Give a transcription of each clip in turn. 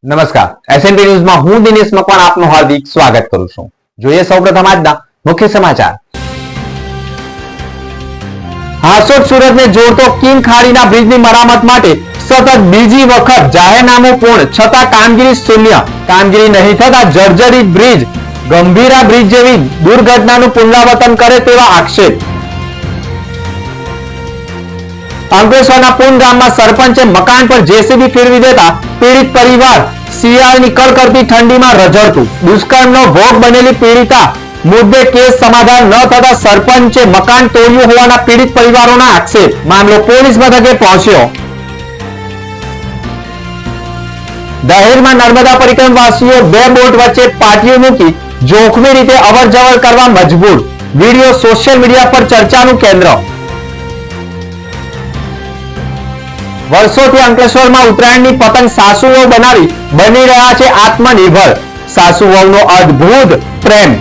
નમસ્કાર એસએનપી ન્યૂઝમાં હું દિનેશ મકવાણ આપનું હાર્દિક સ્વાગત કરું છું। જોઈએ સૌપ્રથમ આજના મુખ્ય સમાચાર। હાસોટ સુરતને જોડતો કિંગ ખાડીના બ્રિજની મરામત માટે સતત બીજી વખત જાહેરનામું પૂર્ણ છતાં કામગીરી શૂન્ય। કામગીરી નહીં થતા જર્જરિત બ્રિજ ગંભીરા બ્રિજ જેવી દુર્ઘટનાનું પુનરાવર્તન કરે તેવા આક્ષેપ। અંકલેશ્વરના પૂન ગામમાં સરપંચે મકાન પર જેસીબી ફેરવી દેતા પીડિત પરિવાર શિયાળની કડકડતી ઠંડીમાં રઝળતું। દુષ્કર્મનો ભોગ બનેલી પીડિતા મુદ્દે કેસ સમાધાન ન થતા સરપંચે મકાન તોડ્યું હોવાના પીડિત પરિવારોના આક્ષેપ। મામલો પોલીસ મથકે પહોંચ્યો। દહેજમાં નર્મદા પરિક્રમવાસીઓ બે બોટ વચ્ચે પાટીઓ મૂકી જોખમી રીતે અવરજવર કરવા મજબૂર। વીડિયો સોશિયલ મીડિયા પર ચર્ચાનું કેન્દ્ર। વર્ષોથી અંકલેશ્વરમાં ઉત્તરાયણની પતંગ સાસુઓ બનાવી બની રહ્યા છે આત્મનિર્ભર। સાસુઓનો અદ્ભુત પ્રેમ।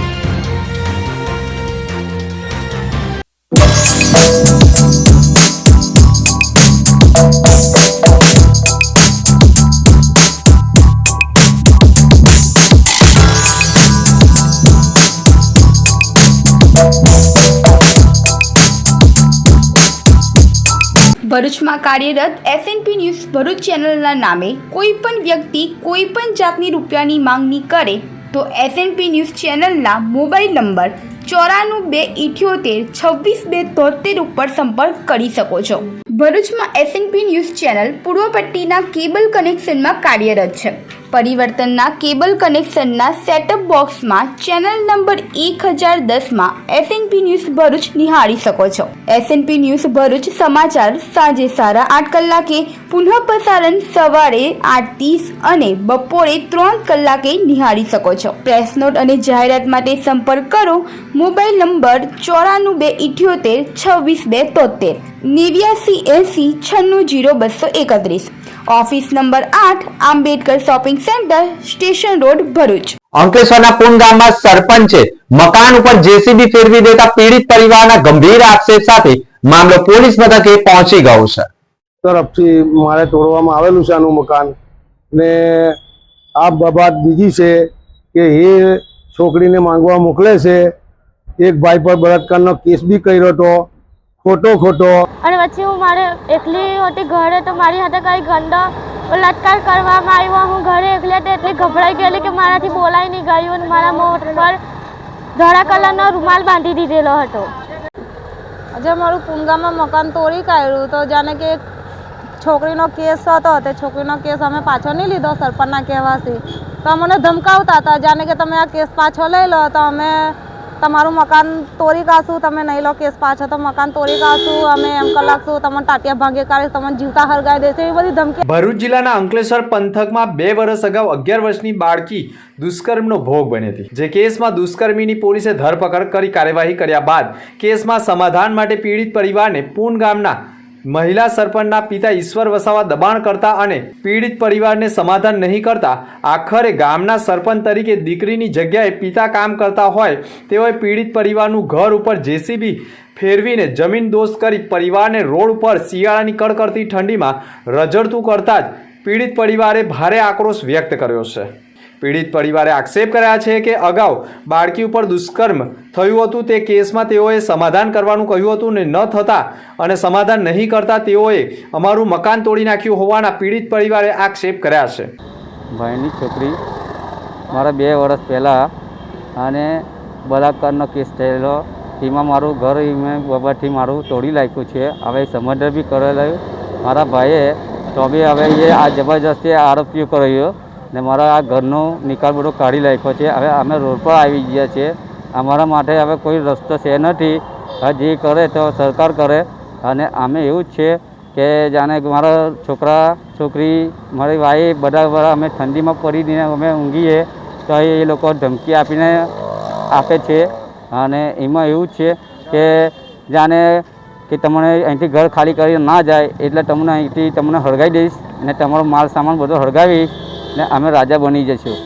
ભરૂચમાં કાર્યરત એસએનપી ન્યૂઝ ભરૂચ ચેનલના નામે કોઈપણ વ્યક્તિ કોઈપણ જાતની રૂપિયાની માંગણી કરે તો એસએનપી ન્યૂઝ ચેનલના મોબાઈલ નંબર 9428762273 ઉપર સંપર્ક કરી શકો છો। ભરૂચમાં એસએનપી ન્યૂઝ ચેનલ પૂર્વ પટ્ટીના કેબલ કનેક્શનમાં કાર્યરત છે। પરિવર્તનના કેબલ કનેક્શનના સેટઅપ બોક્સમાં ચેનલ નંબર 1010માં એસએનપી ન્યૂઝ ભરૂચ નિહાળી શકો છો। એસએનપી ન્યૂઝ ભરૂચ સમાચાર સાંજે 8:30 કલાકે, પુનઃ પ્રસારણ સવારે 8:30 અને બપોરે 3 કલાકે નિહાળી શકો છો। પ્રેસ નોટ અને જાહેરાત માટે સંપર્ક કરો mobile number 9478762273 8980960231। Office number 8 Ambedkar shopping centre station road Bharuch. અંકલેશ્વરના પૂન ગામમાં સરપંચે મકાન ઉપર જેસીબી ફેરવી દેતા પીડિત પરિવારના ગંભીર આક્ષેપ સાથે મામલો પોલીસ મથકે પહોંચી ગયો છે। તરફથી મારે તોડવામાં આવેલું છે આનું મકાન ને આ બાબત બીજી છે કે એ છોકરીને માંગવા મોકલે છે। એક ભાઈ પર બળાત્કારનો કેસ બી કર્યો હતો ખોટો અને પછી હું મારે એકલી હતી ઘરે તો મારી સાથે કઈ ગંદો બળાત્કાર કરવામાં આવ્યો। હું ઘરે એકલી હતી એટલી ગભરાઈ ગયેલી કે મારાથી બોલાઈ નહીં ગયું અને મારા મોઢ પર ધોળા કલરનો રૂમાલ બાંધી દીધેલો હતો। આજે મારું પુનગામમાં મકાન તોડી કાઢ્યું તો જાણે કે છોકરીનો કેસ હતો તે છોકરીનો કેસ અમે પાછો નહીં લીધો સરપંચના કહેવાથી તો અમને ધમકાવતા હતા જાણે કે તમે આ કેસ પાછો લઈ લો તો અમે તમારું મકાન તોડી કાઢશું, તમે નહીં લો કેસ પાછો તો મકાન તોડી કાઢશું, અમે એમ કરી લાગશું, તમને ટાટિયા ભાંગે કાઢી તમને જીવતા હરગાઈ દેશે, એવી બધી ધમકી। ભરૂચ જિલ્લાના અંકલેશ્વર પંથકમાં 2 વર્ષ અગાઉ 11 વર્ષની બાળકી દુષ્કર્મનો ભોગ બની હતી। જે કેસમાં દુષ્કર્મીની પોલીસે ધરપકડ કરી કાર્યવાહી કર્યા બાદ કેસમાં સમાધાન માટે પીડિત પરિવારને પૂન ગામના મહિલા સરપંચના પિતા ઈશ્વર વસાવા દબાણ કરતા અને પીડિત પરિવારને સમાધાન નહીં કરતા આખરે ગામના સરપંચ તરીકે દીકરીની જગ્યાએ પિતા કામ કરતા હોય તેઓએ પીડિત પરિવારનું ઘર ઉપર જેસીબી ફેરવીને જમીન દોષ કરી પરિવારને રોડ ઉપર શિયાળાની કડકડતી ઠંડીમાં રઝળતું કરતા જ પીડિત પરિવારે ભારે આક્રોશ વ્યક્ત કર્યો છે। પીડિત પરિવારે આક્ષેપ કર્યા છે કે અગાઉ બાળકી ઉપર દુષ્કર્મ થયું હતું તે કેસમાં તેઓએ સમાધાન કરવાનું કહ્યું હતું ને ન થતા અને સમાધાન નહીં કરતા તેઓએ અમારું મકાન તોડી નાખ્યું હોવાના પીડિત પરિવારે આક્ષેપ કર્યા છે। ભાઈની છોકરી મારા 2 વર્ષ પહેલાં અને બલાત્કારનો કેસ થયેલો તેમાં મારું ઘર મેં બાબતથી મારું તોડી નાખ્યું છે। હવે સમાધાન બી કરેલું મારા ભાઈએ તો બી હવે એ આ જબરજસ્તી આરોપીઓ કર્યો ને મારા આ ઘરનો નિકાલ બધો કાઢી નાખ્યો છે। હવે અમે રોડ પર આવી ગયા છીએ, અમારા માટે હવે કોઈ રસ્તો છે નથી। જે કરે તો સરકાર કરે અને અમે એવું જ છે કે જાણે મારા છોકરા છોકરી મારી વાઈફ બધા અમે ઠંડીમાં પડીને અમે ઊંઘીએ તો એ લોકો ધમકી આપીને આપે છે અને એમાં એવું જ છે કે જાણે કે તમને અહીંથી ઘર ખાલી કરી ના જાય એટલે તમને અહીંથી તમને હળગાવી દઈશ ને તમારો માલ સામાન બધો હળગાવીશ ને અમે રાજા બની જશું।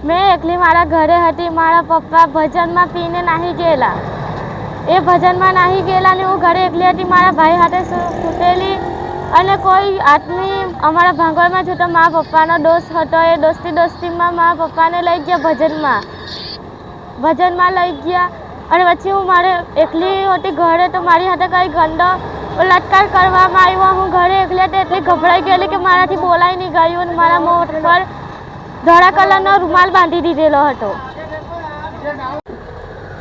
મેં એકલી મારા ઘરે હતી, મારા પપ્પા ભજનમાં પીને નાહી ગયેલા, એ ભજનમાં નાહી ગયેલા ને હું ઘરે એકલી હતી, મારા ભાઈ હાથે સૂતેલી અને કોઈ આદમી અમારા ભાંગોળમાં જતો મારા પપ્પાનો દોસ્ત હતો. એ દોસ્તીમાં મારા પપ્પાને લઈ ગયા ભજનમાં લઈ ગયા. અને પછી હું મારે એકલી હતી ઘરે, તો મારી સાથે કંઈ ગંદો બલાત્કાર કરવામાં આવ્યો. હું ઘરે એકલી હતી એટલી ગભરાઈ ગયેલી કે મારાથી બોલાઈ નહીં ગયું. અને મારા મોં પર ધોળા કલરનો રૂમાલ બાંધી દીધેલો હતો.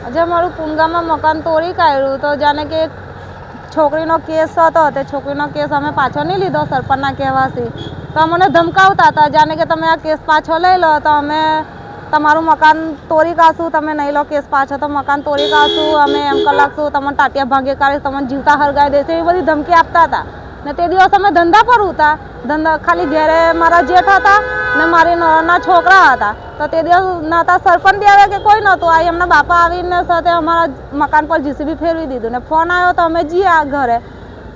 આજે મારું પુનગામમાં મકાન તોડી કાઢ્યું. તો જાણે કે એક છોકરીનો કેસ હતો, તે છોકરીનો કેસ અમે પાછો નહીં લીધો સરપંચના કહેવાથી. તો અમને ધમકાવતા હતા, જાણે કે તમે આ કેસ પાછો લઈ લો તો અમે તમારું મકાન તોડી કાઢશું, તમે નહીં લો કેસ પાછો તો મકાન તોડી કાઢશું, અમે એમ કલાકશું, તમને ટાટિયા ભાગે કાઢીશ, તમને જીવતા હરગાઈ દેશે, એવી બધી ધમકી આપતા હતા. ને તે દિવસ અમે ધંધા પર હતા. ધંધા ખાલી ઘેરે મારા જેઠ હતા ને મારી નણંદના છોકરા હતા. તો તે દિવસ નહોતા સરપંચ આવે કે કોઈ નહોતું. આ એમના બાપા આવીને સાથે અમારા મકાન પર જીસીબી ફેરવી દીધું ને ફોન આવ્યો તો અમે જઈએ આ ઘરે.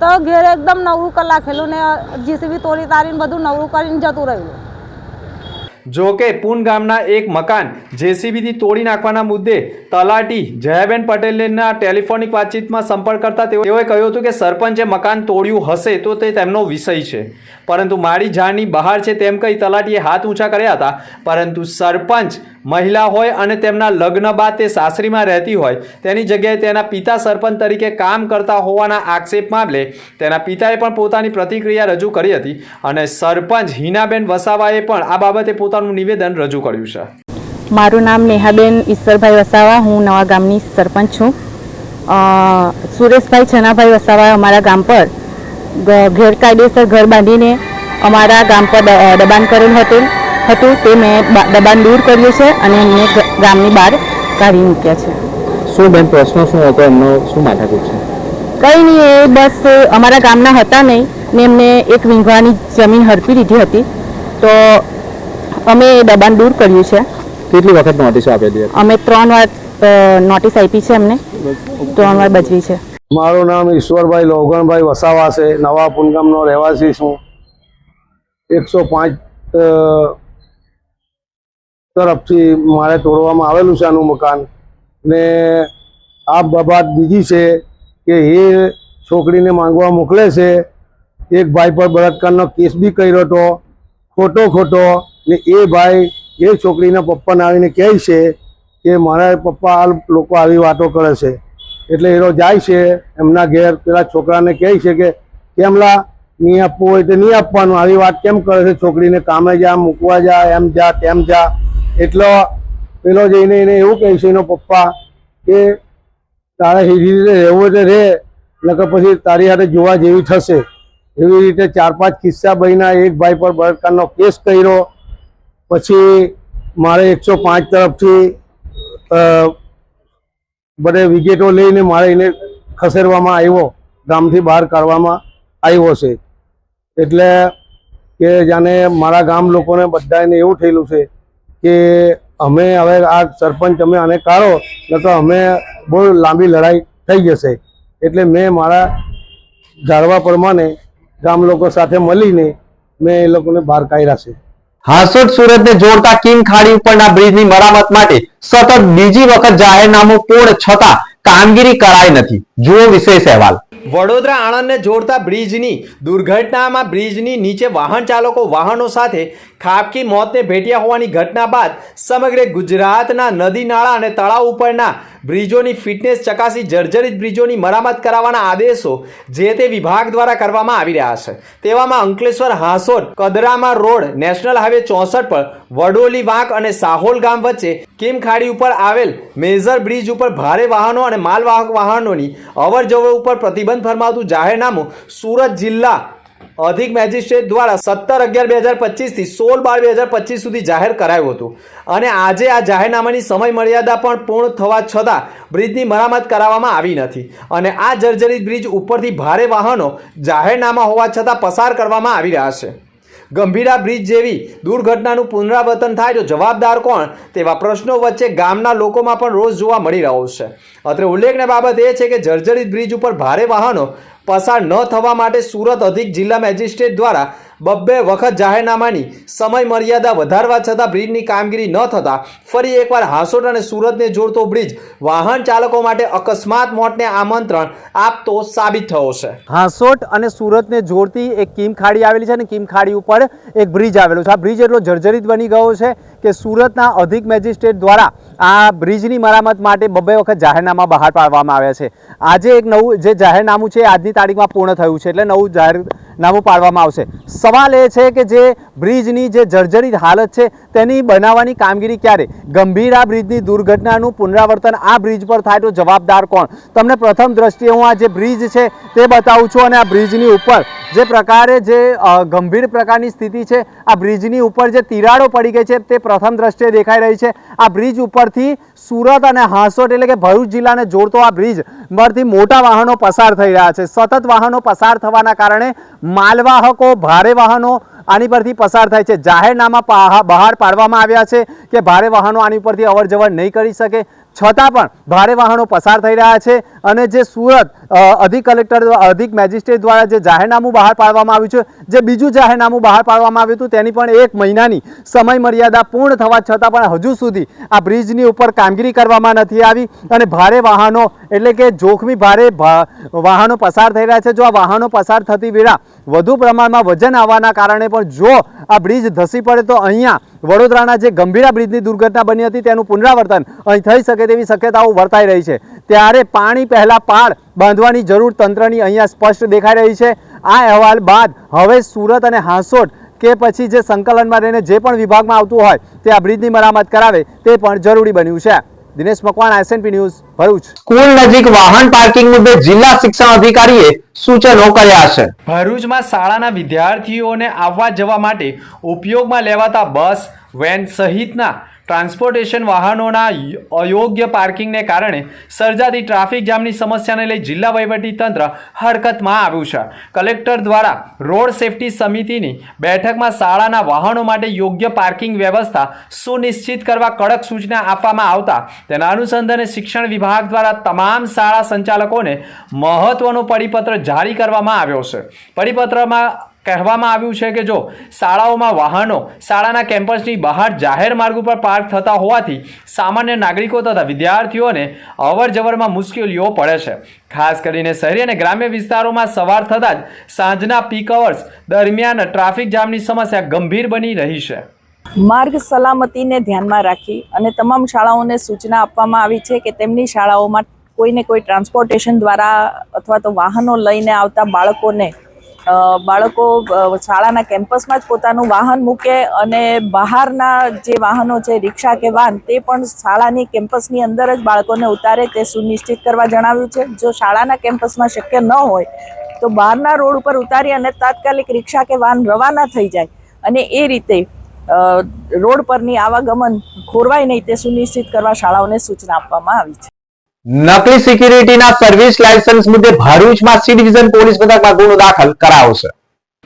તો ઘેરે એકદમ નવરું કલાકેલું ને જીસીબી તોડી તારીને બધું નવરું કરીને જતું રહ્યું. જો કે પૂન ગામના એક મકાન જેસીબીથી તોડી નાખવાના મુદ્દે તલાટી જયાબેન પટેલના ટેલિફોનિક વાતચીતમાં સંપર્ક કરતા તેઓએ કહ્યું હતું કે સરપંચે મકાન તોડ્યું હશે તો તે તેમનો વિષય છે, પરંતુ મારી જાણની બહાર છે તેમ કહી તલાટીએ હાથ ઊંચા કર્યા હતા. પરંતુ સરપંચ મહિલા હોય અને તેમના લગ્ન બાદ તે સાસરીમાં રહેતી હોય, તેની જગ્યાએ તેના પિતા સરપંચ તરીકે કામ કરતા હોવાના આક્ષેપ મામલે તેના પિતાએ પણ પોતાની પ્રતિક્રિયા રજૂ કરી હતી અને સરપંચ હિનાબેન વસાવાએ પણ આ બાબતે પોતાનું નિવેદન રજૂ કર્યું છે. મારું નામ નેહાબેન ઈશ્વરભાઈ વસાવા, હું નવા ગામની સરપંચ છું. સુરેશભાઈ છનાભાઈ વસાવાએ અમારા ગામ પર ગેરકાયદેસર ઘર બાંધીને અમારા ગામ પર દબાણ કરેલ હતું. તે મેં દબાણ દૂર કર્યું છે અને એમને ગામની બહાર કાઢી મૂક્યા છે. શું બેન પ્રશ્ન શું હતો એમનો, શું માથાકૂટ છે? કંઈ નહીં, એ બસ અમારા ગામના હતા નહીં ને એમને એક વીંઘવાની જમીન હડપી દીધી હતી. તો અમે એ દબાણ દૂર કર્યું છે. કેટલી વખત નોટિસ આપેલી? અમે 3 વાર નોટિસ આપી છે, એમને 3 વાર બજવી છે. મારું નામ ઈશ્વરભાઈ લોગણભાઈ વસાવા છે. નવા પુનગામનો રહેવાસી છું. 105 તરફથી મારે તોડવામાં આવેલું છે આનું મકાન. ને આ બાબત બીજી છે કે એ છોકરીને માંગવા મોકલે છે. એક ભાઈ પર બળાત્કારનો કેસ બી કર્યો હતો ખોટો ને એ ભાઈ એ છોકરીના પપ્પાને આવીને કહે છે કે મારા પપ્પા આ લોકો આવી વાતો કરે છે. એટલે એનો જાય છે એમના ઘેર, પેલા છોકરાને કહે છે કે કેમલા નહીં આપવું હોય તો નહીં આપવાનું, આવી વાત કેમ કરે છે છોકરીને, કામે જા, મૂકવા જા, એમ જા તેમ જા. એટલો પેલો જઈને એને એવું કહે છે એનો પપ્પા કે તારે એ રીતે રહેવું હોય તો રહે, નકર પછી તારી હાથે જોવા જેવી થશે. એવી રીતે 4-5 કિસ્સા બન્યા. એક ભાઈ પર બળાત્કારનો કેસ કર્યો. પછી મારે 105 તરફથી બધે વિગેટો લઈને મારે એને ખસેડવામાં આવ્યો, ગામથી બહાર કાઢવામાં આવ્યો છે. એટલે કે જાણે મારા ગામ લોકોને બધાને એવું થયેલું છે કે અમે હવે આ સરપંચ અમે આને કાઢો ન તો અમે બહુ લાંબી લડાઈ થઈ જશે. એટલે મેં મારા ધારવા પ્રમાણે ગામ લોકો સાથે મળીને મેં એ લોકોને બહાર કાઢ્યા છે. હાંસોટ સુરતને જોડતા કિમ ખાડી ઉપરના બ્રિજની મરામત માટે સતત બીજી વખત જાહેરનામું પૂર્ણ છતાં કામગીરી કરાઈ નથી. જુઓ વિશેષ અહેવાલ. વડોદરા આણંદને જોડતા બ્રિજની દુર્ઘટનામાં બ્રિજની નીચે વાહન ચાલકો વાહનો સાથે ખાબકી મોતને ભેટ્યા હોવાની ઘટના બાદ સમગ્ર ગુજરાતના નદી નાળા અને તળાવ ઉપરના બ્રિજોની ફિટનેસ ચકાસી જર્જરિત બ્રિજોની મરામત કરાવવાના આદેશો જે તે વિભાગ દ્વારા કરવામાં આવી રહ્યા છે. તેવામાં Ankleshwar Hansot Kadrama road national highway 64 પર વડોલી વાંક અને સાહોલ ગામ વચ્ચે કિમ ખાડી ઉપર આવેલ મેજર બ્રિજ ઉપર ભારે વાહનો અને માલવાહક વાહનોની અવર જવર ઉપર પ્રતિબંધ ફરમાવતું જાહેરનામું સુરત જિલ્લા અધિક મેજિસ્ટ્રેટ દ્વારા 17/11/2025 થી 16/12/2025 સુધી જાહેર કરાયું હતું અને આજે આ જાહેરનામાની સમય મર્યાદા પણ પૂર્ણ થવા છતાં બ્રિજની મરામત કરાવવામાં આવી નથી અને આ જર્જરિત બ્રિજ ઉપરથી ભારે વાહનો જાહેરનામા હોવા છતાં પસાર કરવામાં આવી રહ્યા છે. ગંભીરા બ્રિજ જેવી દુર્ઘટનાનું પુનરાવર્તન થાય તો જવાબદાર કોણ તેવા પ્રશ્નો વચ્ચે ગામના લોકોમાં પણ રોષ જોવા મળી રહ્યો છે. અત્રે ઉલ્લેખનીય બાબત એ છે કે જર્જરિત બ્રિજ ઉપર ભારે વાહનો પસાર ન થવા માટે સુરત અધિક જિલ્લા મેજિસ્ટ્રેટ દ્વારા બબ્બે વખત જાહેરનામાની સમય મર્યાદા વધારવા છતાં બ્રિજની કામગીરી ન થતાં ફરી એકવાર હાંસોટ અને સુરતને જોડતો બ્રિજ વાહન ચાલકો માટે અકસ્માત મોતને આમંત્રણ આપતો સાબિત થયો છે. હાંસોટ અને સુરતને જોડતી એક કીમ ખાડી આવેલી છે અને કીમ ખાડી ઉપર એક બ્રિજ આવેલો છે. આ બ્રિજ એટલો જર્જરિત બની ગયો છે કે સુરતના અધિક મેજિસ્ટ્રેટ દ્વારા આ બ્રિજની મરામત માટે બબ્બે વખત જાહેરનામા બહાર પાડવામાં આવ્યા છે. આજે એક નવું જે જાહેરનામું છે આજની તારીખમાં પૂર્ણ થયું છે, એટલે નવું જાહેરનામું પાડવામાં આવશે. સવાલ એ છે કે જે બ્રિજની જે જર્જરિત હાલત છે તેની બનાવવાની કામગીરી ક્યારે? ગંભીરા બ્રિજની દુર્ઘટનાનું પુનરાવર્તન આ બ્રિજ પર થાય તો જવાબદાર કોણ? તમને પ્રથમ દ્રષ્ટિએ હું આ જે બ્રિજ છે તે બતાવું છું અને આ બ્રિજની ઉપર જે પ્રકારે જે ગંભીર પ્રકારની સ્થિતિ છે, આ બ્રિજની ઉપર જે તિરાડો પડી ગઈ છે તે પ્રથમ દ્રષ્ટિએ દેખાઈ રહી છે. આ બ્રિજ ઉપરથી સુરત અને હાંસોટ એટલે કે ભરૂચ જિલ્લાને જોડતો આ બ્રિજ પરથી મોટા વાહનો પસાર થઈ રહ્યા છે. સતત વાહનો પસાર થવાના કારણે માલવાહકો, ભારે વાહનો આની પરથી પસાર થાય છે. જાહેરનામા બહાર પાડવામાં આવ્યા છે કે ભારે વાહનો આની પરથી અવર જવર નહીં કરી શકે, છતાં પણ ભારે વાહનો પસાર થઈ રહ્યા છે. અને જે સુરત અધિક મેજિસ્ટ્રેટ દ્વારા જે જાહેરનામું બહાર પાડવામાં આવ્યું છે, જે બીજું જાહેરનામું બહાર પાડવામાં આવ્યું હતું તેની પણ 1 મહિનાની સમય મર્યાદા પૂર્ણ થવા છતાં પણ હજુ સુધી આ બ્રિજની ઉપર કામગીરી કરવામાં નથી આવી અને ભારે વાહનો એટલે કે જોખમી ભારે વાહનો પસાર થઈ રહ્યા છે. જો આ વાહનો પસાર થતી વેળા વધુ પ્રમાણમાં વજન આવવાના કારણે પણ જો આ બ્રિજ ધસી પડે તો અહીંયા વડોદરાના જે ગંભીરા બ્રિજની દુર્ઘટના બની હતી તેનું પુનરાવર્તન અહીં થઈ શકે તેવી શક્યતાઓ વર્તાઈ રહી છે. ત્યારે પાણી પહેલા પાળ બાંધવાની જરૂર તંત્રની અહીંયા સ્પષ્ટ દેખાઈ રહી છે. આ અહેવાલ બાદ હવે સુરત અને હાંસોટ કે પછી જે સંકલનમાં રહીને જે પણ વિભાગમાં આવતું હોય તે આ બ્રિજની મરામત કરાવે તે પણ જરૂરી બન્યું છે. Dinesh Makwana, SNP news, Bharuch. School નજીક વાહન પાર્કિંગ મુદ્દે જિલ્લા શિક્ષણ અધિકારીએ સૂચનો કર્યા છે. ભરૂચમાં શાળાના વિદ્યાર્થીઓને આવવા જવા માટે ઉપયોગમાં લેવાતા બસ, વેન સહિતના ટ્રાન્સપોર્ટેશન વાહનોના અયોગ્ય પાર્કિંગને કારણે સર્જાતી ટ્રાફિક જામની સમસ્યાને લઈ જિલ્લા વહીવટીતંત્ર હરકતમાં આવ્યું છે. કલેક્ટર દ્વારા રોડ સેફટી સમિતિની બેઠકમાં શાળાના વાહનો માટે યોગ્ય પાર્કિંગ વ્યવસ્થા સુનિશ્ચિત કરવા કડક સૂચના આપવામાં આવતા તેના અનુસંધાને શિક્ષણ વિભાગ દ્વારા તમામ શાળા સંચાલકોને મહત્વનો પરિપત્ર જારી કરવામાં આવ્યો છે. પરિપત્રમાં કહેવામાં આવ્યું છે કે જો શાળાઓમાં વાહનો શાળાના કેમ્પસની બહાર જાહેર માર્ગ ઉપર પાર્ક થતા હોવાથી સામાન્ય નાગરિકો તથા વિદ્યાર્થીઓને અવર જવરમાં મુશ્કેલીઓ પડે છે. ખાસ કરીને શહેરી અને ગ્રામ્ય વિસ્તારોમાં સવાર થતાં જ સાંજના પીક અવર્સ દરમિયાન ટ્રાફિક જામની સમસ્યા ગંભીર બની રહી છે. માર્ગ સલામતીને ધ્યાનમાં રાખી અને તમામ શાળાઓને સૂચના આપવામાં આવી છે કે તેમની શાળાઓમાં કોઈને કોઈ ટ્રાન્સપોર્ટેશન દ્વારા અથવા તો વાહનો લઈને આવતા બાળકો શાળાના કેમ્પસમાં જ પોતાનું વાહન મૂકે અને બહારના જે વાહનો છે, રિક્ષા કે વાન, તે પણ શાળાની કેમ્પસની અંદર જ બાળકોને ઉતારે તે સુનિશ્ચિત કરવા જણાવ્યું છે. જો શાળાના કેમ્પસમાં શક્ય ન હોય તો બહારના રોડ ઉપર ઉતારી અને તાત્કાલિક રિક્ષા કે વાન રવાના થઈ જાય અને એ રીતે રોડ પરની આવાગમન ખોરવાય નહીં તે સુનિશ્ચિત કરવા શાળાઓને સૂચના આપવામાં આવી છે. નકલી સિક્યુરિટીના સર્વિસ લાયસન્સ મુદ્દે ભરૂચમાં સી ડિવિઝન પોલીસ મથકમાં ગુનો દાખલ કરાયો છે.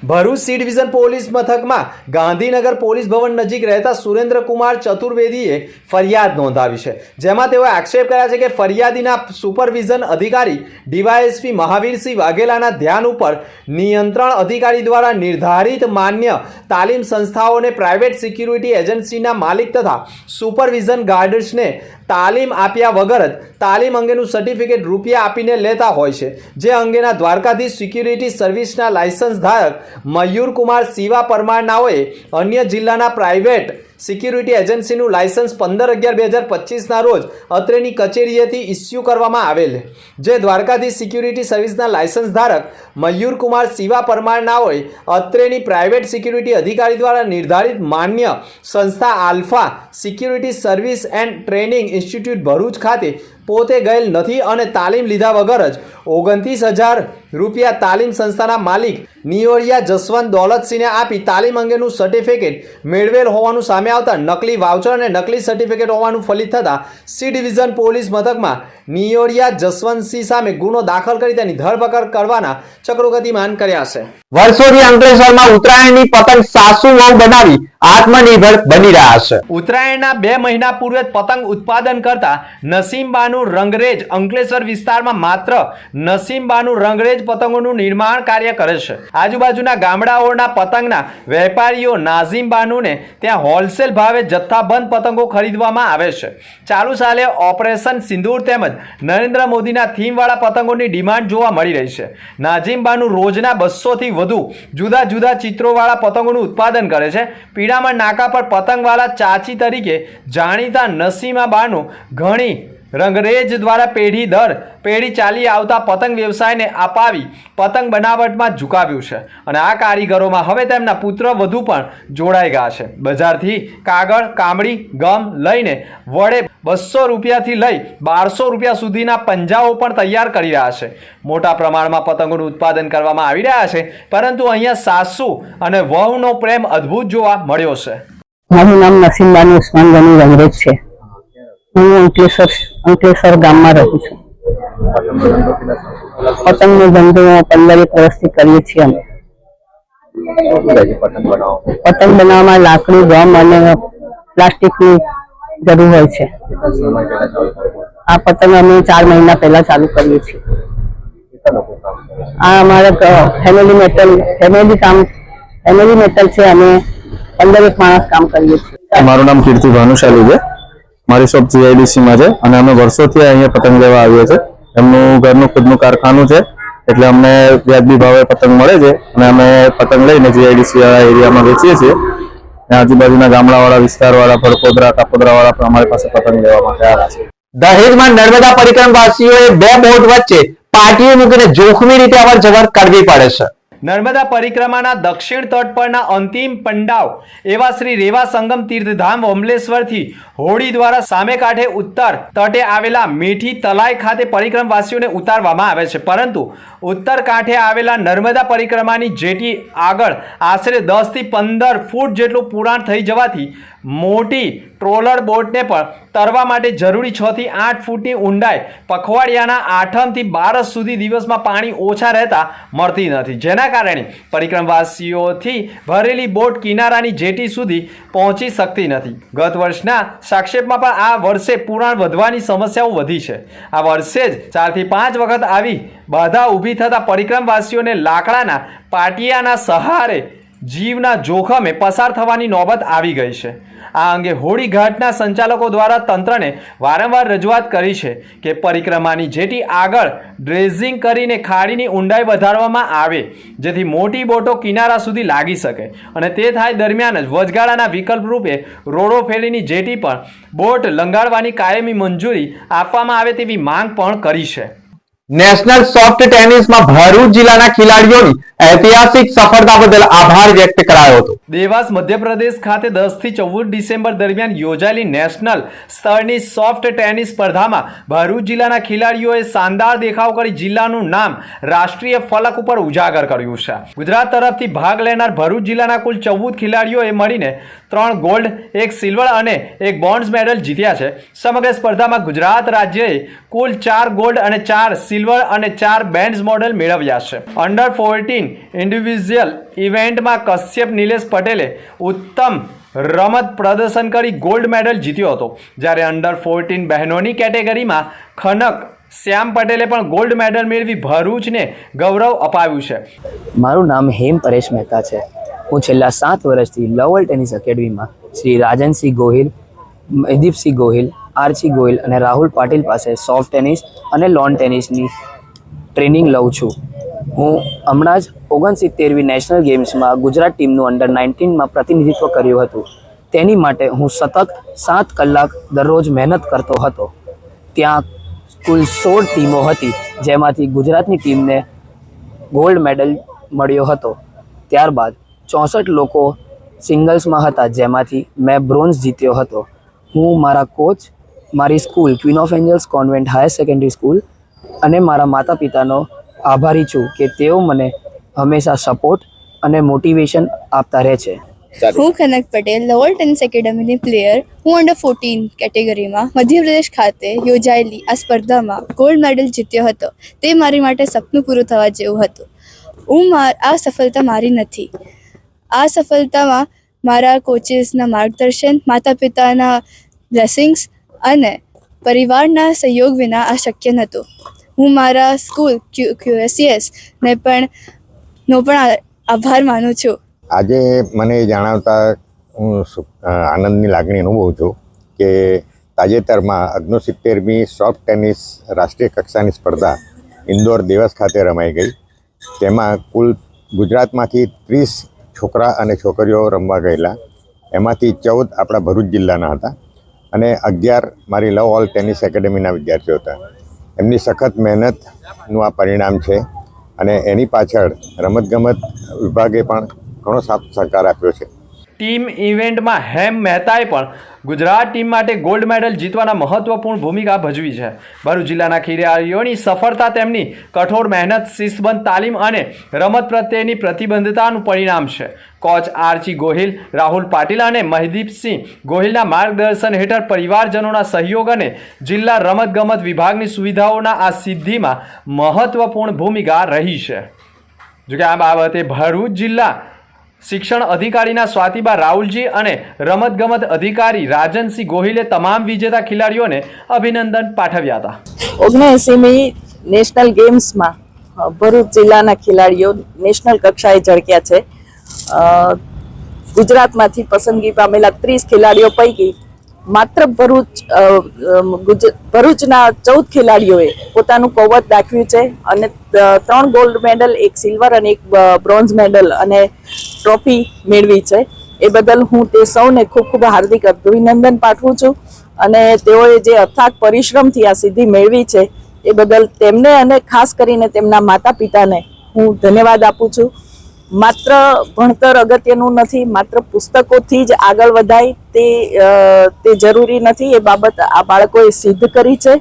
ભરૂચ સી ડિવિઝન પોલીસ મથકમાં ગાંધીનગર પોલીસ ભવન નજીક રહેતા સુરેન્દ્રકુમાર ચતુર્વેદીએ ફરિયાદ નોંધાવી છે, જેમાં તેઓએ આક્ષેપ કર્યા છે કે ફરિયાદીના સુપરવિઝન અધિકારી ડીવાયએસપી મહાવીરસિંહ વાઘેલાના ધ્યાન ઉપર નિયંત્રણ અધિકારી દ્વારા નિર્ધારિત માન્ય તાલીમ સંસ્થાઓને પ્રાઇવેટ સિક્યુરિટી એજન્સીના માલિક તથા સુપરવિઝન ગાર્ડ્સને તાલીમ આપ્યા વગર જ તાલીમ અંગેનું સર્ટિફિકેટ રૂપિયા આપીને લેતા હોય છે. જે અંગેના દ્વારકાધીશ સિક્યુરિટી સર્વિસના લાયસન્સ ધારક મયુરકુમાર શિવા પરમાર નાઓએ અન્ય જિલ્લાના પ્રાઇવેટ સિક્યુરિટી એજન્સીનું લાયસન્સ 15/11/2025ના રોજ અત્રેની કચેરીએથી ઇસ્યુ કરવામાં આવેલ, જે દ્વારકાધીશ સિક્યુરિટી સર્વિસના લાયસન્સ ધારક મયુરકુમાર શિવા પરમાર નાઓએ અત્રેની પ્રાઇવેટ સિક્યુરિટી અધિકારી દ્વારા નિર્ધારિત માન્ય સંસ્થા alpha security service and training institute Bharuch ખાતે પોતે ગયેલ નથી અને તાલીમ લીધા વગર જ 29,000 રૂપિયા તાલીમ સંસ્થાના માલિક નિયોરિયા જસવંત દોલતસિંહને આપી તાલીમ અંગેનું સર્ટિફિકેટ મેળવેલ હોવાનું સામે આવતા નકલી વાઉચર અને નકલી સર્ટિફિકેટ હોવાનું ફલિત થતાં સી ડિવિઝન પોલીસ મથકમાં નિયોરિયા જસવંતસિંહ સામે ગુનો દાખલ કરી તેની ધરપકડ કરવાના ચક્રો ગતિમાન કર્યા છે. વર્ષોથી અંકલેશ્વરમાં ઉત્તરાયણની પતંગ સાસુ વહુ બનાવી આત્મનિર્ભર બની રહ્યા છે. ઉત્તરાયણના 2 મહિના પૂર્વે પતંગ ઉત્પાદન કરતા નસીમબાનું રંગરેજ અંકલેશ્વર વિસ્તારમાં માત્ર નસીમબાનું રંગરેજ જ પતંગોનું નિર્માણ કાર્ય કરે છે. આજુબાજુના ગામડાઓના પતંગના વેપારીઓ નાઝીમ બાનુને ત્યાં હોલસેલ ભાવે જથ્થાબંધ પતંગો ખરીદવામાં આવે છે. ચાલુ સાલે ઓપરેશન સિંદૂર તેમજ નરેન્દ્ર મોદીના થીમવાળા પતંગોની ડિમાન્ડ જોવા મળી રહી છે. નાઝીમ બાનુ રોજના 200થી વધુ જુદા જુદા ચિત્રોવાળા પતંગોનું ઉત્પાદન કરે છે. પીડામણ નાકા પર પતંગવાળા ચાચી તરીકે જાણીતા નસીમા બાનુ ઘણી રંગરેજ દ્વારા પેઢી દર પેઢી ચાલી આવતા પતંગ વ્યવસાયને અપાવી પતંગ બનાવટમાં ઝુકાવ્યું છે અને આ કારીગરોમાં હવે તેમના પુત્ર વધુ પણ જોડાઈ ગયા છે. બજારથી કાગળ, કામડી, ગમ લઈને વડે 200 રૂપિયાથી લઈ 1200 રૂપિયા સુધીના પંજાઓ પણ તૈયાર કરી રહ્યા છે. મોટા પ્રમાણમાં પતંગોનું ઉત્પાદન કરવામાં આવી રહ્યા છે, પરંતુ અહીંયા સાસુ અને વહુનો પ્રેમ અદ્ભુત જોવા મળ્યો છે. મારું નામ નસીમ બાનુ ઉસ્માન ગની રંગરેજ છે. હું અંકલેશ્વર ગામમાં રહું છું. પતંગનો ધંધો 15 વર્ષથી કરીએ છીએ અમે. પતંગ બનાવવામાં લાકડું, ગમ અને પ્લાસ્ટિકની જરૂર હોય છે. આ પતંગ અમે 4 મહિના પહેલા ચાલુ કરીએ છીએ. આ અમારા ફેમિલી મેટલ છે અને 15 માણસ કામ કરીએ છીએ. મારું નામ કીર્તિ ભાનુશાલી છે. મારી શોપ GIDC માં છે અને અમે વર્ષોથી અહીંયા પતંગ લેવા આવીએ છીએ. એમનું ઘરનું ખુદનું કારખાનું છે એટલે અમને વ્યાજબી ભાવે પતંગ મળે છે અને અમે પતંગ લઈને GIDC એરિયામાં વેચીએ છીએ. આજુબાજુના ગામડાવાળા વિસ્તારવાળા ભડકોદરા કાપોદરાવાળા પણ અમારી પાસે પતંગ લેવા માટે આવ્યા છે. દહેજમાં નર્મદા પરિક્રમવાસીઓએ 2 બોટ વચ્ચે પાટીઓ મૂકીને જોખમી રીતે અવર જવર કરવી પડે છે. નર્મદા પરિક્રમાના દક્ષિણ તટ પરના અંતિમ પંડાવ એવા શ્રી રેવા સંગમ તીર્થધામ ઓમલેશ્વરથી હોડી દ્વારા સામે કાંઠે ઉત્તર તટે આવેલા મીઠી તલાઈ ખાતે પરિક્રમવાસીઓને ઉતારવામાં આવે છે. પરંતુ ઉત્તર કાંઠે આવેલા નર્મદા પરિક્રમાની જેટી આગળ આશરે 10 થી 15 ફૂટ જેટલું પુરાણ થઈ જવાથી મોટી ટ્રોલર બોટને પણ તરવા માટે જરૂરી 6 થી 8 ફૂટની ઊંડાઈ પખવાડિયાના 8મ થી 12 સુધી દિવસમાં પાણી ઓછા રહેતા મળતી નથી, જેના કારણે પરિક્રમવાસીઓથી ભરેલી બોટ કિનારાની જેટી સુધી પહોંચી શકતી નથી. ગત વર્ષના સાક્ષેપમાં પણ આ વર્ષે પુરાણ વધવાની સમસ્યાઓ વધી છે. આ વર્ષે જ 4 થી 5 વખત આવી બાધા ઊભી થતા પરિક્રમવાસીઓને લાકડાના પાટિયાના સહારે જીવના જોખમે પસાર થવાની નોબત આવી ગઈ છે. આ અંગે હોડી ઘાટના સંચાલકો દ્વારા તંત્રને વારંવાર રજૂઆત કરી છે કે પરિક્રમાની જેટી આગળ ડ્રેઝિંગ કરીને ખાડીની ઊંડાઈ વધારવામાં આવે, જેથી મોટી બોટો કિનારા સુધી લાગી શકે અને તે થાય દરમિયાન જ વચગાળાના વિકલ્પ રૂપે રોડો ફેરીની જેટી પણ બોટ લંગાડવાની કાયમી મંજૂરી આપવામાં આવે તેવી માંગ પણ કરી છે. નેશનલ સોફ્ટ ટેનિસમાં ભરૂચ જિલ્લાના ખેલાડીઓની ઐતિહાસિક સફળતા બદલ આભાર વ્યક્ત કરાયો હતો. દેવાસ મધ્યપ્રદેશ ખાતે 10 થી 14 ડિસેમ્બર દરમિયાન યોજાયેલી નેશનલ સ્તરની સોફ્ટ ટેનિસ સ્પર્ધામાં ભરૂચ જિલ્લાના ખેલાડીઓએ શાનદાર દેખાવ કરી જિલ્લાનું નામ રાષ્ટ્રીય ફલક ઉપર ઉજાગર કર્યું છે. ગુજરાત તરફથી ભાગ લેનાર ભરૂચ જિલ્લાના કુલ 14 ખેલાડીઓએ મળીને 3 ગોલ્ડ, 1 સિલ્વર અને 1 બ્રોન્ઝ મેડલ જીત્યા છે. સમગ્ર સ્પર્ધામાં ગુજરાત રાજ્યએ કુલ 4 ગોલ્ડ અને 4 સિલ્વર અને 4 બ્રોન્ઝ મેડલ મેળવ્યા છે. અંડર 14 ઇન્ડિવિજ્યુઅલ ઇવેન્ટમાં કશ્યપ નિલેશ પટેલે ઉત્તમ રમત પ્રદર્શન કરી ગોલ્ડ મેડલ જીત્યો હતો, જ્યારે અંડર 14 બહેનોની કેટેગરીમાં ખનક શ્યામ પટેલે પણ ગોલ્ડ મેડલ મેળવી ભરૂચને ગૌરવ અપાવ્યું છે. મારું નામ હેમ પરેશ મહેતા છે. હું છેલ્લા 7 વર્ષથી લવલ ટેનિસ એકેડમીમાં શ્રી રાજનસિંહ ગોહિલ, મહેદીપસિંહ ગોહિલ, આરસી ગોહિલ અને રાહુલ પાટીલ પાસે સોફ્ટ ટેનિસ અને લોન ટેનિસની ટ્રેનિંગ લઉં છું. હું હમણાં જ 69મી નેશનલ ગેમ્સમાં ગુજરાત ટીમનું અંડર 19માં પ્રતિનિધિત્વ કર્યું હતું. તેની માટે હું સતત 7 કલાક દરરોજ મહેનત કરતો હતો. ત્યાં કુલ 16 ટીમો હતી, જેમાંથી ગુજરાતની ટીમને ગોલ્ડ મેડલ મળ્યો હતો. ત્યારબાદ 64 લોકો સિંગલ્સમાં હતા, જેમાંથી મેં બ્રોન્ઝ જીત્યો હતો. હું મારા કોચ, મારી school queen of angels convent higher secondary school અને મારા માતા પિતાનો આભારી છું કે તેઓ મને હંમેશા સપોર્ટ અને મોટિવેશન આપતા રહે છે. હું કનક પટેલ, લવલ ટેનિસ એકેડમીની પ્લેયર. હું અંડર 14 કેટેગરીમાં મધ્યપ્રદેશ ખાતે યોજાયેલી આ સ્પર્ધામાં ગોલ્ડ મેડલ જીત્યો હતો. તે મારી માટે સપનું પૂરું થવા જેવું હતું. આ સફળતા મારી નથી. આ સફળતામાં મારા કોચિસના માર્ગદર્શન, માતા પિતાના બ્લેસિંગ્સ અને પરિવારના સહયોગ વિના આ શક્ય નહોતું. હું મારા સ્કૂલ QSCS ને પણ આભાર માનું છું. આજે મને જણાવતા હું આનંદની લાગણી અનુભવું છું કે તાજેતરમાં 69મી સોફ્ટ ટેનિસ રાષ્ટ્રીય કક્ષાની સ્પર્ધા ઇન્દોર દેવસ ખાતે રમાઈ ગઈ. તેમાં કુલ ગુજરાતમાંથી 30 છોકરા અને છોકરીઓ રમવા ગયેલા. એમાંથી 14 આપણા ભરૂચ જિલ્લાના હતા અને 11 મારી લવ ઓલ ટેનિસ એકેડેમીના વિદ્યાર્થીઓ હતા. એમની સખત મહેનતનું આ પરિણામ છે અને એની પાછળ રમતગમત વિભાગે પણ ઘણો સાથ સહકાર આપ્યો છે. ટીમ ઇવેન્ટમાં હેમ મહેતાએ પણ ગુજરાત ટીમ માટે ગોલ્ડ મેડલ જીતવાના મહત્વપૂર્ણ ભૂમિકા ભજવી છે. ભરૂચ જિલ્લાના ખેલાડીઓની સફળતા તેમની કઠોર મહેનત, શિસ્તબદ્ધ તાલીમ અને રમત પ્રત્યેની પ્રતિબદ્ધતાનું પરિણામ છે. કોચ આરચી ગોહિલ, રાહુલ પાટીલ અને મહિદીપસિંહ ગોહિલના માર્ગદર્શન હેઠળ પરિવારજનોના સહયોગ અને જિલ્લા રમતગમત વિભાગની સુવિધાઓના આ સિદ્ધિમાં મહત્વપૂર્ણ ભૂમિકા રહી છે. જોકે આ બાબતે ભરૂચ જિલ્લા શિક્ષણ અધિકારીના સ્વાતિબા રાહુલજી અને રમતગમત અધિકારી રાજનસિંહ ગોહિલે તમામ વિજેતા ખેલાડીઓને અભિનંદન પાઠવ્યા હતા. 79મી નેશનલ ગેમ્સમાં ભરૂચ જિલ્લાના ખેલાડીઓ નેશનલ કક્ષાએ ઝળક્યા છે. ગુજરાતમાંથી પસંદગી પામેલા 30 ખેલાડીઓ પૈકી માત્ર ભરૂચના 14 ખેલાડીઓએ પોતાનું કૌવત દાખવ્યું છે અને 3 ગોલ્ડ મેડલ, 1 સિલ્વર અને 1 બ્રોન્ઝ મેડલ અને ટ્રોફી મેળવી છે. એ બદલ હું તે સૌને ખૂબ ખૂબ હાર્દિક અભિનંદન પાઠવું છું અને તેઓએ જે અથાગ પરિશ્રમથી આ સિદ્ધિ મેળવી છે એ બદલ તેમને અને ખાસ કરીને તેમના માતા પિતાને હું ધન્યવાદ આપું છું. માત્ર ભણતર અગત્યનું નથી, માત્ર પુસ્તકોથી જ આગળ વધાય તે જરૂરી નથી. એ બાબત આ બાળકોએ સિદ્ધ કરી છે.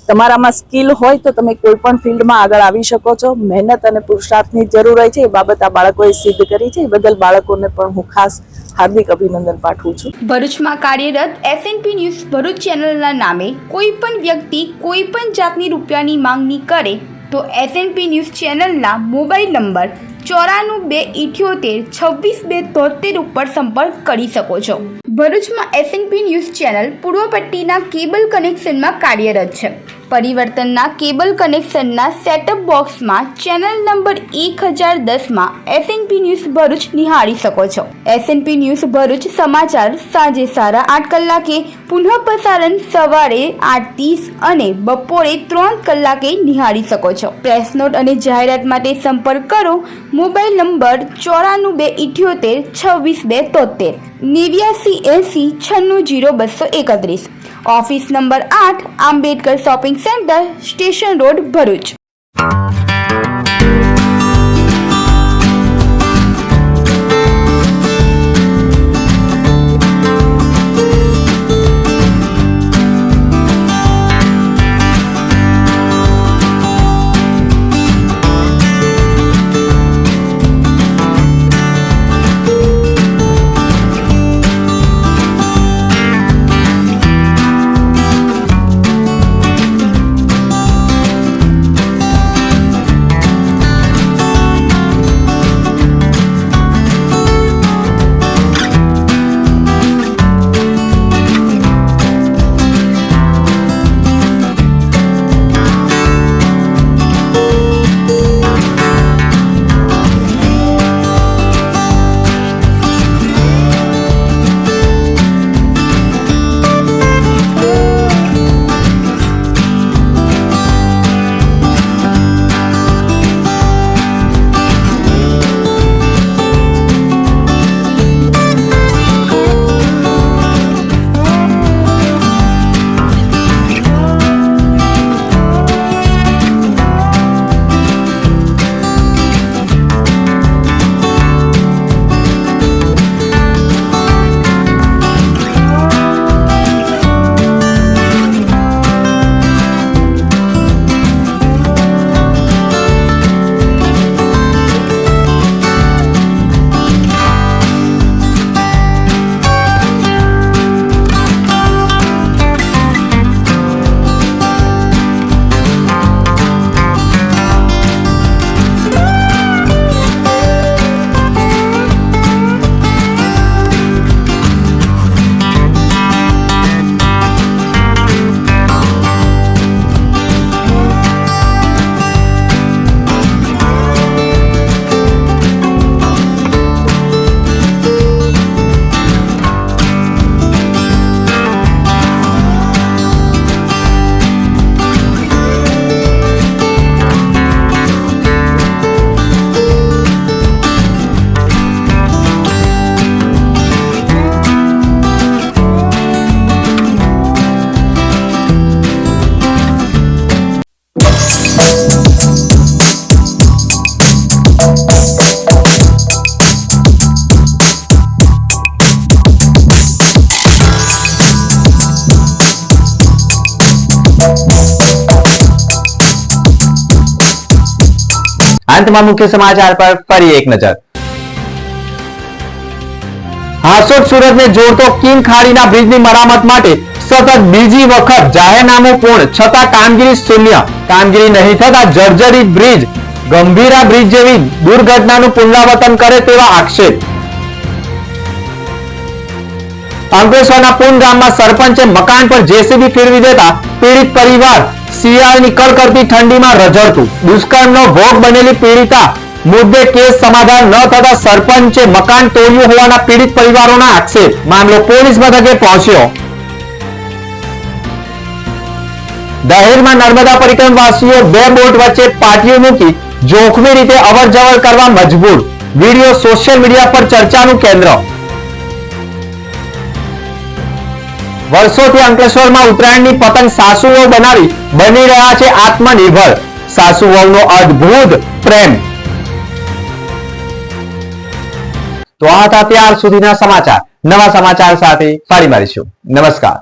તમારામાં સ્કિલ હોય તો તમે કોઈ પણ ફિલ્ડમાં આગળ આવી શકો છો. મહેનત અને પુરુષાર્થની જરૂર હોય છે. એ બાબત આ બાળકોએ સિદ્ધ કરી છે. એ બદલ બાળકોને પણ હું ખાસ હાર્દિક અભિનંદન પાઠવું છું. ભરૂચમાં કાર્યરત SNP ન્યૂઝ ભરૂચ ચેનલના નામે કોઈ પણ વ્યક્તિ કોઈ પણ જાતની રૂપિયાની માંગણી કરે તો SNP ન્યૂઝ ચેનલના મોબાઈલ નંબર 9428762273 ઉપર સંપર્ક કરી શકો છો. ભરૂચમાં SNP ન્યૂઝ ચેનલ પૂર્વ પટ્ટીના કેબલ કનેક્શનમાં કાર્યરત છે. પરિવર્તનના કેબલ કનેક્શનના સેટઅપ બોક્સમાં ચેનલ નંબર 1010માં SNP ન્યૂઝ ભરૂચ નિહાળી શકો છો. SNP ન્યૂઝ ભરૂચ સમાચાર સાંજે 8:30 કલાકે, પુનઃ પ્રસારણ સવારે 8:30 અને બપોરે 3 કલાકે નિહાળી શકો છો. પ્રેસ નોટ અને જાહેરાત માટે સંપર્ક કરો. Mobile number 9428762273 8980960231. Office number 8, Ambedkar shopping centre, station road, Bharuch. અંતમાં મુખ્ય સમાચાર પર ફરી એક નજર. હાસોટ સુરતને જોડતો કિમ ખાડીના બ્રિજની મરામત માટે સતત બીજી વખત જાહેરનામું પૂર્ણ છતાં કામગીરી શૂન્ય. કામગીરી નહીં થતા જર્જરિત બ્રિજ ગંભીરા બ્રિજ જેવી દુર્ઘટનાનું પુનરાવર્તન કરે તેવા આક્ષેપ. અંકલેશ્વરના પૂન ગામમાં સરપંચે મકાન પર જેસીબી ફેરવી દેતા પીડિત પરિવાર શિયાળની કડકડતી ઠંડીમાં રઝળતું. દુષ્કર્મનો ભોગ બનેલી પીડિતા મુદ્દે કેસ સમાધાન ન થતા સરપંચે મકાન તોડ્યું હોવાના પીડિત પરિવારોના આક્ષેપ. મામલો પોલીસ મથકે પહોંચ્યો. દહેજમાં નર્મદા પરિક્રમવાસીઓ બે બોટ વચ્ચે પાટીઓ મૂકી જોખમી રીતે અવરજવર કરવા મજબૂર. વિડીયો સોશિયલ મીડિયા પર ચર્ચાનું કેન્દ્ર. વર્ષોથી અંકલેશ્વરમાં ઉત્તરાયણની પતંગ સાસુઓ બનાવી બની રહ્યા છે આત્મનિર્ભર. સાસુઓનો અદ્ભુત પ્રેમ. તો આ હતા ત્યાર સુધીના સમાચાર. નવા સમાચાર સાથે ફરી મળીશું. નમસ્કાર.